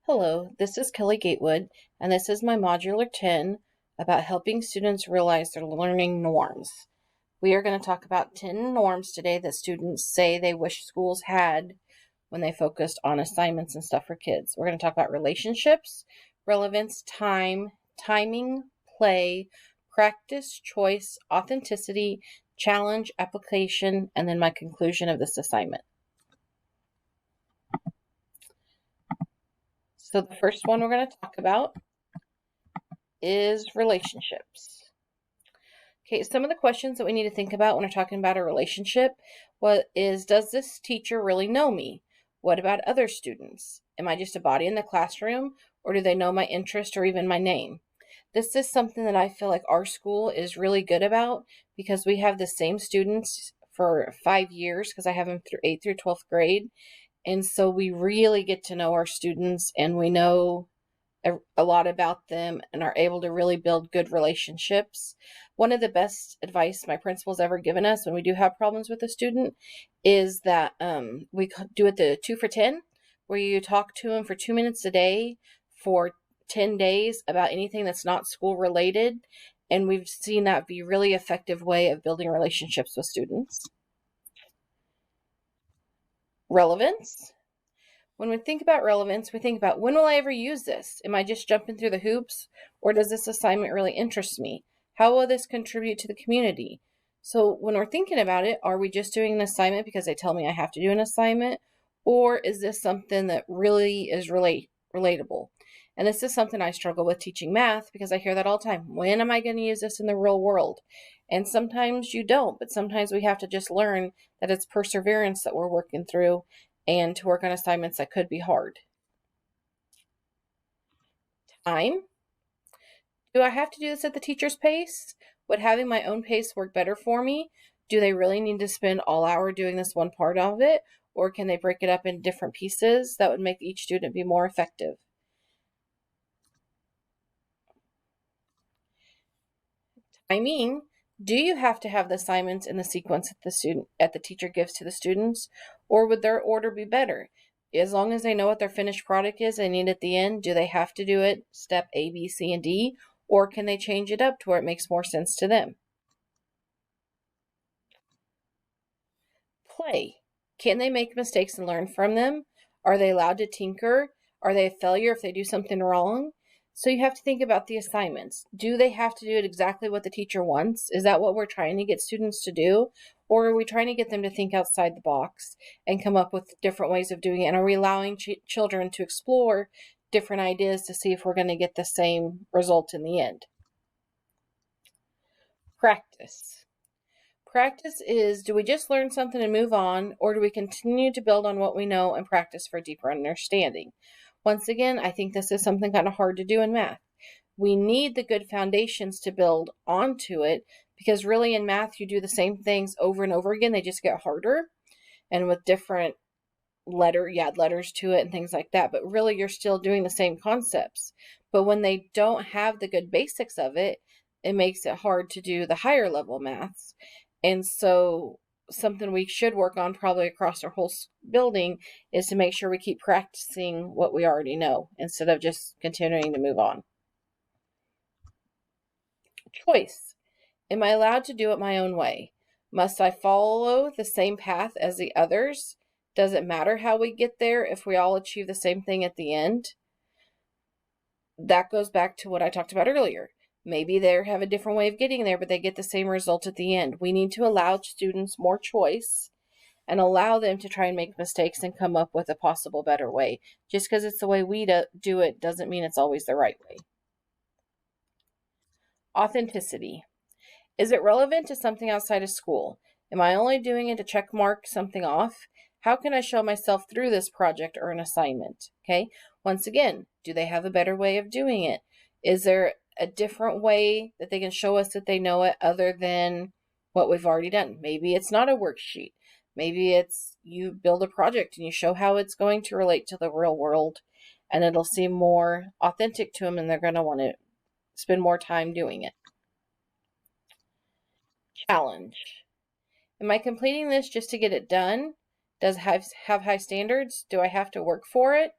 Hello, this is Kelly Gatewood, and this is my Modular 10 about helping students realize their learning norms. We are going to talk about 10 norms today that students say they wish schools had when they focused on assignments and stuff for kids. We're going to talk about relationships, relevance, timing, play, practice, choice, authenticity, challenge, application, and then my conclusion of this assignment. So the first one we're going to talk about is relationships. Okay, some of the questions that we need to think about when we're talking about a relationship, does this teacher really know me? What about other students? Am I just a body in the classroom, or do they know my interest or even my name? This is something that I feel like our school is really good about because we have the same students for 5 years because I have them through 8th through 12th grade. And so we really get to know our students and we know a lot about them and are able to really build good relationships. One of the best advice my principal's ever given us when we do have problems with a student is that we do it the 2 for 10, where you talk to them for 2 minutes a day for 10 days about anything that's not school related. And we've seen that be a really effective way of building relationships with students. Relevance. When we think about relevance, we think about, when will I ever use this? Am I just jumping through the hoops? Or does this assignment really interest me? How will this contribute to the community? So when we're thinking about it, are we just doing an assignment because they tell me I have to do an assignment? Or is this something that really is relatable? And this is something I struggle with teaching math because I hear that all the time. When am I going to use this in the real world? And sometimes you don't, but sometimes we have to just learn that it's perseverance that we're working through and to work on assignments that could be hard. Time. Do I have to do this at the teacher's pace? Would having my own pace work better for me? Do they really need to spend all hour doing this one part of it? Or can they break it up in different pieces that would make each student be more effective? Timing. Do you have to have the assignments in the sequence that the teacher gives to the students? Or would their order be better? As long as they know what their finished product is they need at the end, do they have to do it step A, B, C, and D? Or can they change it up to where it makes more sense to them? Play. Can they make mistakes and learn from them? Are they allowed to tinker? Are they a failure if they do something wrong? So you have to think about the assignments. Do they have to do it exactly what the teacher wants? Is that what we're trying to get students to do? Or are we trying to get them to think outside the box and come up with different ways of doing it? And are we allowing children to explore different ideas to see if we're going to get the same result in the end? Practice. Practice is, do we just learn something and move on, or do we continue to build on what we know and practice for deeper understanding? Once again, I think this is something kind of hard to do in math. We need the good foundations to build onto it because really in math, you do the same things over and over again. They just get harder and with different you add letters to it and things like that. But really, you're still doing the same concepts. But when they don't have the good basics of it, it makes it hard to do the higher level maths. And so something we should work on probably across our whole building is to make sure we keep practicing what we already know instead of just continuing to move on. Choice. Am I allowed to do it my own way? Must I follow the same path as the others? Does it matter how we get there if we all achieve the same thing at the end? That goes back to what I talked about earlier. Maybe they have a different way of getting there, but they get the same result at the end. We need to allow students more choice and allow them to try and make mistakes and come up with a possible better way. Just because it's the way we do it doesn't mean it's always the right way. Authenticity. Is it relevant to something outside of school? Am I only doing it to check mark something off? How can I show myself through this project or an assignment? Okay. Once again, do they have a better way of doing it? Is there a different way that they can show us that they know it other than what we've already done? Maybe it's not a worksheet. Maybe it's you build a project and you show how it's going to relate to the real world and it'll seem more authentic to them and they're going to want to spend more time doing it. Challenge. Am I completing this just to get it done? Does it have high standards? Do I have to work for it?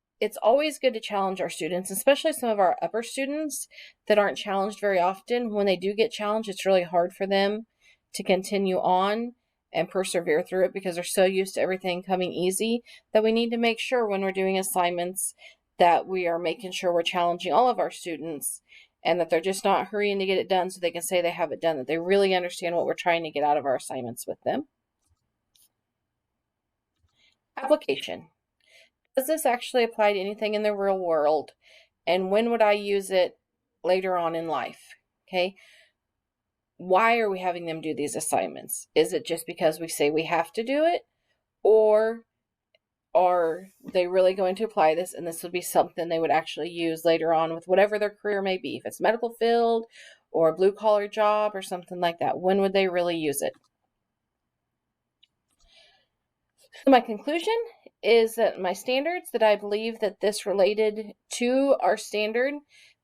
Or is it something that I can just do? And then finally, application. it's always good to challenge our students, especially some of our upper students that aren't challenged very often. When they do get challenged, it's really hard for them to continue on and persevere through it because they're so used to everything coming easy, that we need to make sure when we're doing assignments that we are making sure we're challenging all of our students and that they're just not hurrying to get it done so they can say they have it done, that they really understand what we're trying to get out of our assignments with them. Application. Does this actually apply to anything in the real world? And when would I use it later on in life? Okay. Why are we having them do these assignments? Is it just because we say we have to do it? Or are they really going to apply this and this would be something they would actually use later on with whatever their career may be? If it's medical field or a blue collar job or something like that, when would they really use it? So my conclusion is that my standards, that I believe that this related to our standard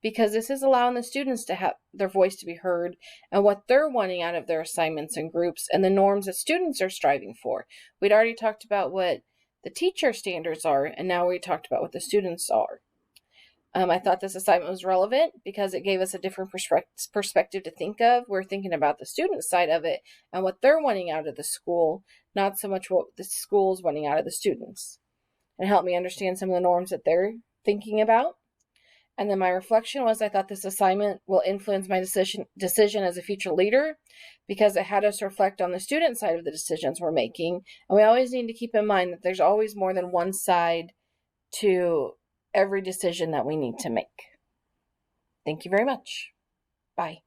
because this is allowing the students to have their voice to be heard and what they're wanting out of their assignments and groups and the norms that students are striving for. We'd already talked about what the teacher standards are, and now we talked about what the students are. I thought this assignment was relevant because it gave us a different perspective to think of. We're thinking about the student side of it and what they're wanting out of the school, not so much what the school is wanting out of the students. It helped me understand some of the norms that they're thinking about. And then my reflection was I thought this assignment will influence my decision as a future leader because it had us reflect on the student side of the decisions we're making. And we always need to keep in mind that there's always more than one side to every decision that we need to make. Thank you very much. Bye.